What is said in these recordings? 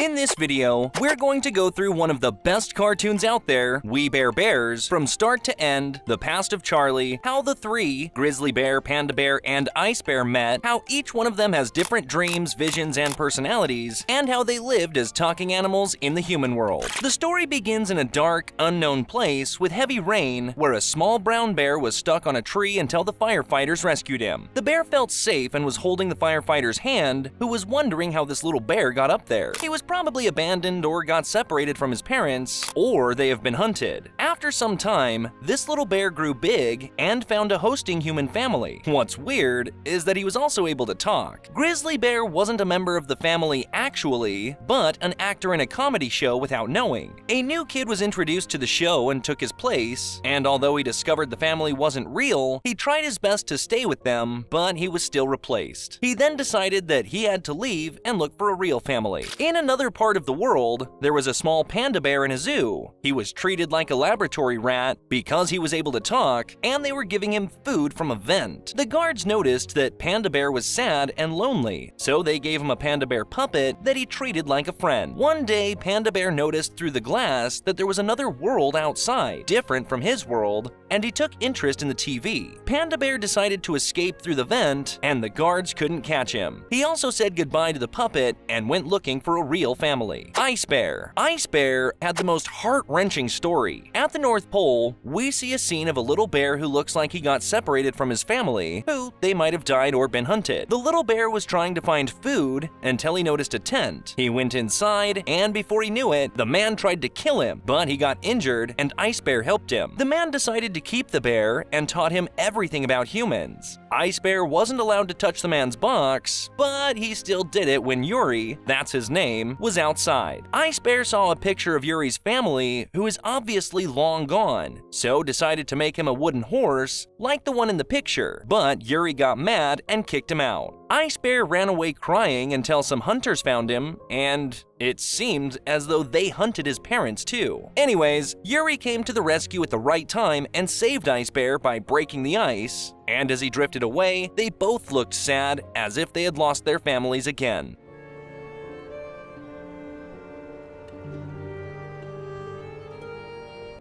In this video, we're going to go through one of the best cartoons out there, We Bare Bears, from start to end, the past of Charlie, how the three, Grizzly Bear, Panda Bear, and Ice Bear met, how each one of them has different dreams, visions, and personalities, and how they lived as talking animals in the human world. The story begins in a dark, unknown place with heavy rain, where a small brown bear was stuck on a tree until the firefighters rescued him. The bear felt safe and was holding the firefighter's hand, who was wondering how this little bear got up there. He was probably abandoned or got separated from his parents, or they have been hunted. After some time, this little bear grew big and found a hosting human family. What's weird is that he was also able to talk. Grizzly Bear wasn't a member of the family actually, but an actor in a comedy show without knowing. A new kid was introduced to the show and took his place, and although he discovered the family wasn't real, he tried his best to stay with them, but he was still replaced. He then decided that he had to leave and look for a real family. In another part of the world, there was a small panda bear in a zoo. He was treated like a laboratory rat because he was able to talk, and they were giving him food from a vent. The guards noticed that Panda Bear was sad and lonely, so they gave him a panda bear puppet that he treated like a friend. One day, Panda Bear noticed through the glass that there was another world outside, different from his world, and he took interest in the TV. Panda Bear decided to escape through the vent, and the guards couldn't catch him. He also said goodbye to the puppet and went looking for a real family. Ice Bear. Ice Bear had the most heart-wrenching story. At the North Pole, we see a scene of a little bear who looks like he got separated from his family, who they might have died or been hunted. The little bear was trying to find food until he noticed a tent. He went inside, and before he knew it, the man tried to kill him, but he got injured and Ice Bear helped him. The man decided to keep the bear and taught him everything about humans. Ice Bear wasn't allowed to touch the man's box, but he still did it when Yuri, that's his name, was outside. Ice Bear saw a picture of Yuri's family, who is obviously long gone, so decided to make him a wooden horse like the one in the picture, but Yuri got mad and kicked him out. Ice Bear ran away crying until some hunters found him, and it seemed as though they hunted his parents too. Anyways, Yuri came to the rescue at the right time and saved Ice Bear by breaking the ice, and as he drifted away, they both looked sad as if they had lost their families again.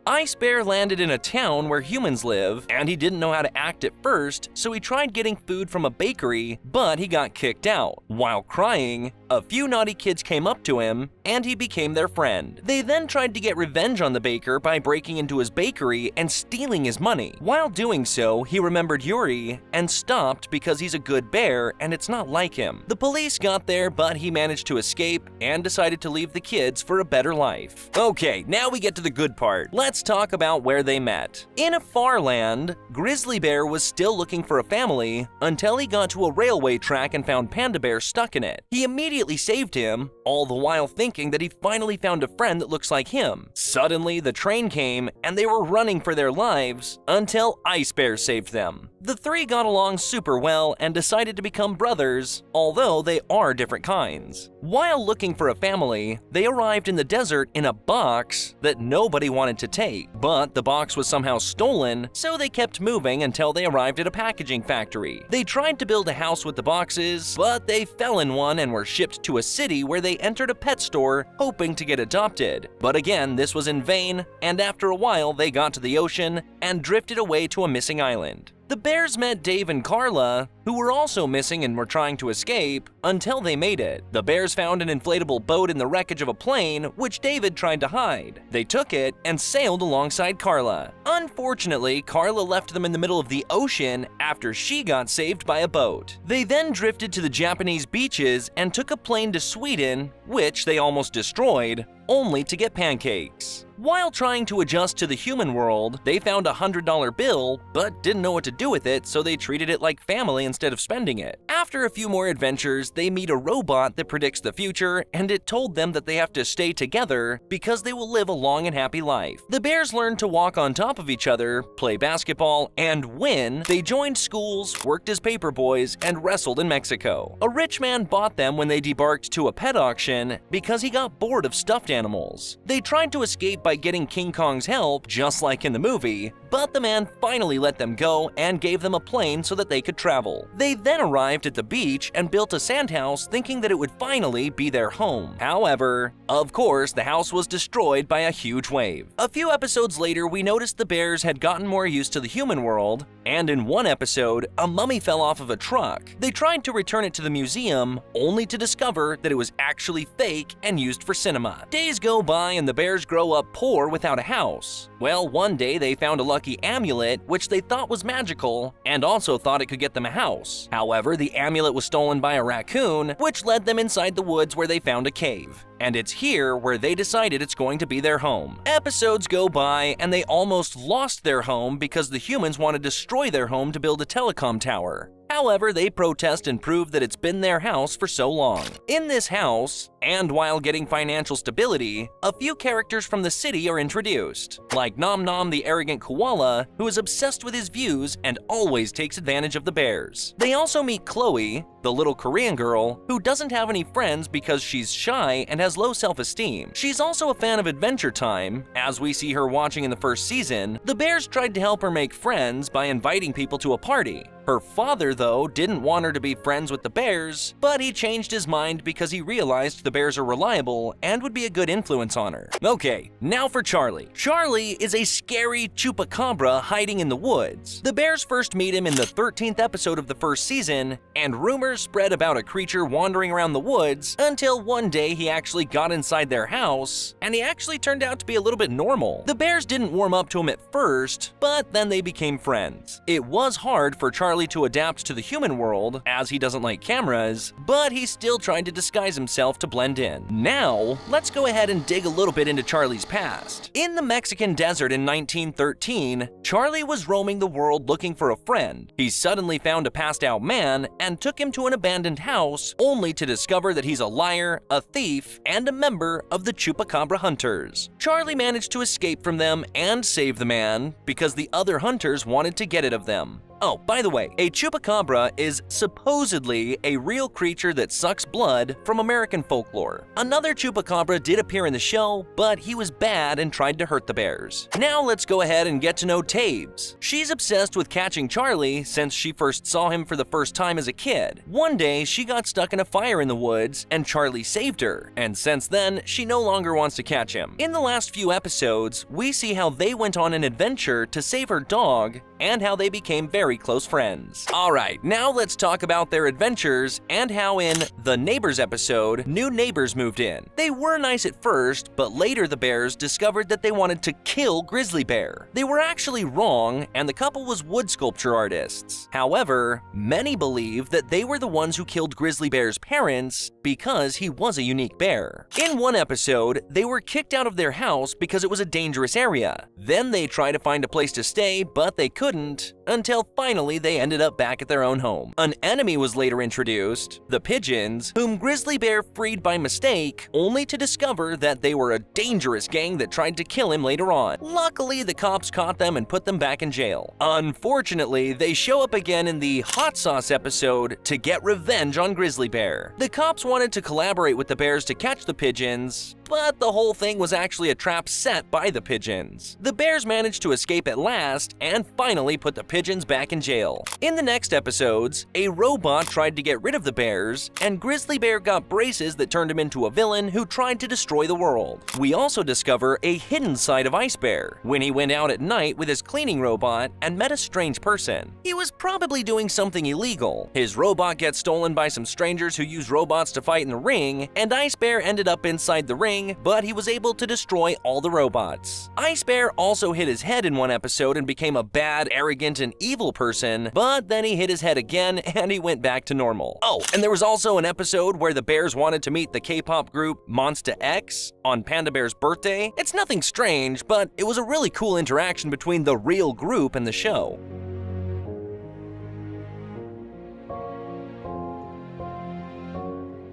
Ice Bear landed in a town where humans live, and he didn't know how to act at first, so he tried getting food from a bakery, but he got kicked out. While crying, a few naughty kids came up to him, and he became their friend. They then tried to get revenge on the baker by breaking into his bakery and stealing his money. While doing so, he remembered Yuri and stopped because he's a good bear and it's not like him. The police got there, but he managed to escape and decided to leave the kids for a better life. Okay, now we get to the good part. Let's talk about where they met. In a far land, Grizzly Bear was still looking for a family until he got to a railway track and found Panda Bear stuck in it. He immediately saved him, all the while thinking that he finally found a friend that looks like him. Suddenly, the train came and they were running for their lives until Ice Bear saved them. The three got along super well and decided to become brothers, although they are different kinds. While looking for a family, they arrived in the desert in a box that nobody wanted to take, but the box was somehow stolen, so they kept moving until they arrived at a packaging factory. They tried to build a house with the boxes, but they fell in one and were shipped to a city where they entered a pet store hoping to get adopted. But again, this was in vain, and after a while they got to the ocean and drifted away to a missing island. The bears met Dave and Carla, who were also missing and were trying to escape, until they made it. The bears found an inflatable boat in the wreckage of a plane, which David tried to hide. They took it and sailed alongside Carla. Unfortunately, Carla left them in the middle of the ocean after she got saved by a boat. They then drifted to the Japanese beaches and took a plane to Sweden, which they almost destroyed, only to get pancakes. While trying to adjust to the human world, they found a $100 bill, but didn't know what to do with it, so they treated it like family instead of spending it. After a few more adventures, they meet a robot that predicts the future, and it told them that they have to stay together because they will live a long and happy life. The bears learned to walk on top of each other, play basketball, and win. They joined schools, worked as paper boys, and wrestled in Mexico. A rich man bought them when they debarked to a pet auction because he got bored of stuffed animals. They tried to escape by getting King Kong's help, just like in the movie, but the man finally let them go and gave them a plane so that they could travel. They then arrived at the beach and built a sandhouse thinking that it would finally be their home. However, of course, the house was destroyed by a huge wave. A few episodes later, we noticed the bears had gotten more used to the human world, and in one episode, a mummy fell off of a truck. They tried to return it to the museum, only to discover that it was actually fake and used for cinema. Days go by and the bears grow up poor without a house. Well, one day they found a lucky amulet, which they thought was magical, and also thought it could get them a house. However, the amulet was stolen by a raccoon, which led them inside the woods where they found a cave. And it's here where they decided it's going to be their home. Episodes go by and they almost lost their home because the humans want to destroy their home to build a telecom tower. However, they protest and prove that it's been their house for so long. In this house, and while getting financial stability, a few characters from the city are introduced, like Nom Nom the arrogant koala, who is obsessed with his views and always takes advantage of the bears. They also meet Chloe, the little Korean girl, who doesn't have any friends because she's shy and has low self-esteem. She's also a fan of Adventure Time, as we see her watching in the first season. The bears tried to help her make friends by inviting people to a party. Her father, though, didn't want her to be friends with the bears, but he changed his mind because he realized the bears are reliable and would be a good influence on her. Okay, now for Charlie. Charlie is a scary chupacabra hiding in the woods. The bears first meet him in the 13th episode of the first season, and rumors spread about a creature wandering around the woods until one day he actually got inside their house, and he actually turned out to be a little bit normal. The bears didn't warm up to him at first, but then they became friends. It was hard for Charlie to adapt to the human world, as he doesn't like cameras, but he still tried to disguise himself to blend in. Now, let's go ahead and dig a little bit into Charlie's past. In the Mexican desert in 1913, Charlie was roaming the world looking for a friend. He suddenly found a passed-out man and took him to an abandoned house, only to discover that he's a liar, a thief, and a member of the Chupacabra Hunters. Charlie managed to escape from them and save the man because the other hunters wanted to get it of them. Oh, by the way, a chupacabra is supposedly a real creature that sucks blood from American folklore. Another chupacabra did appear in the show, but he was bad and tried to hurt the bears. Now let's go ahead and get to know Tabes. She's obsessed with catching Charlie since she first saw him for the first time as a kid. One day, she got stuck in a fire in the woods, and Charlie saved her, and since then, she no longer wants to catch him. In the last few episodes, we see how they went on an adventure to save her dog, and how they became very close friends. Alright, now let's talk about their adventures and how in the Neighbors episode, new neighbors moved in. They were nice at first, but later the bears discovered that they wanted to kill Grizzly Bear. They were actually wrong, and the couple was wood sculpture artists. However, many believe that they were the ones who killed Grizzly Bear's parents because he was a unique bear. In one episode, they were kicked out of their house because it was a dangerous area. Then they tried to find a place to stay, but they couldn't, until finally they ended up back at their own home. An enemy was later introduced, the pigeons, whom Grizzly Bear freed by mistake, only to discover that they were a dangerous gang that tried to kill him later on. Luckily, the cops caught them and put them back in jail. Unfortunately, they show up again in the Hot Sauce episode to get revenge on Grizzly Bear. The cops wanted to collaborate with the bears to catch the pigeons, but the whole thing was actually a trap set by the pigeons. The bears managed to escape at last and finally put the pigeons back in jail. In the next episodes, a robot tried to get rid of the bears, and Grizzly Bear got braces that turned him into a villain who tried to destroy the world. We also discover a hidden side of Ice Bear when he went out at night with his cleaning robot and met a strange person. He was probably doing something illegal. His robot gets stolen by some strangers who use robots to fight in the ring, and Ice Bear ended up inside the ring, but he was able to destroy all the robots. Ice Bear also hit his head in one episode and became a bad, arrogant, and evil person, but then he hit his head again and he went back to normal. Oh, and there was also an episode where the bears wanted to meet the K-pop group Monsta X on Panda Bear's birthday. It's nothing strange, but it was a really cool interaction between the real group and the show.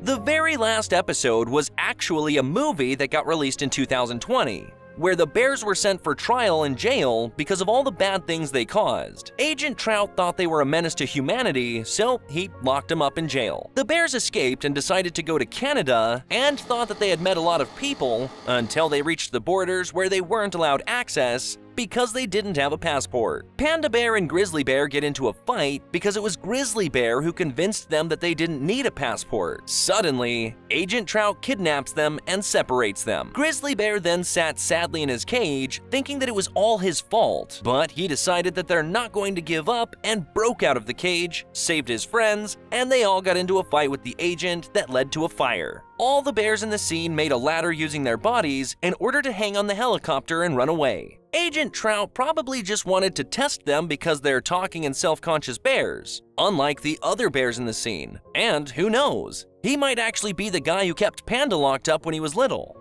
The very last episode was actually a movie that got released in 2020, where the bears were sent for trial in jail because of all the bad things they caused. Agent Trout thought they were a menace to humanity, so he locked them up in jail. The bears escaped and decided to go to Canada and thought that they had met a lot of people until they reached the borders where they weren't allowed access because they didn't have a passport. Panda Bear and Grizzly Bear get into a fight because it was Grizzly Bear who convinced them that they didn't need a passport. Suddenly, Agent Trout kidnaps them and separates them. Grizzly Bear then sat sadly in his cage, thinking that it was all his fault, but he decided that they're not going to give up and broke out of the cage, saved his friends, and they all got into a fight with the agent that led to a fire. All the bears in the scene made a ladder using their bodies in order to hang on the helicopter and run away. Agent Trout probably just wanted to test them because they're talking and self-conscious bears, unlike the other bears in the scene. And who knows, he might actually be the guy who kept Panda locked up when he was little.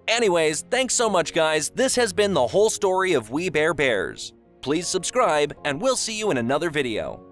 Anyways, thanks so much guys, this has been the whole story of We Bare Bears. Please subscribe and we'll see you in another video.